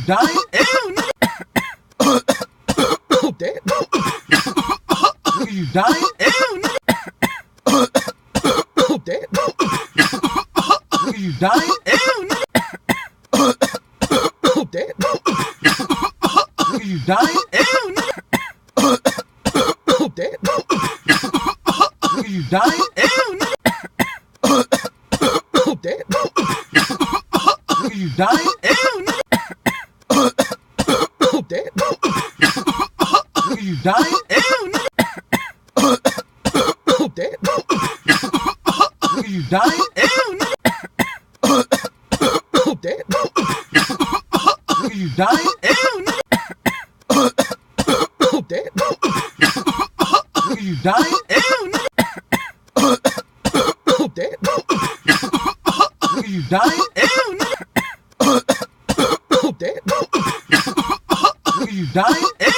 dying? Ew, oh, damn. Look at you dying? Ew, oh, damn. Look at you dying? Ew, oh, damn. Look at you dying? Ew, oh, damn. Look at you dying? Ew, oh, damn. Look at you dying? Ew, oh, damn. Look at you dying? Ew, oh, damn. Look at you dying? Ew, oh, damn. Look at you dying? Ew, oh, damn. Look at you dying? Ew, oh, damn. Look at you dying? Ew, oh, damn. Look at you dying?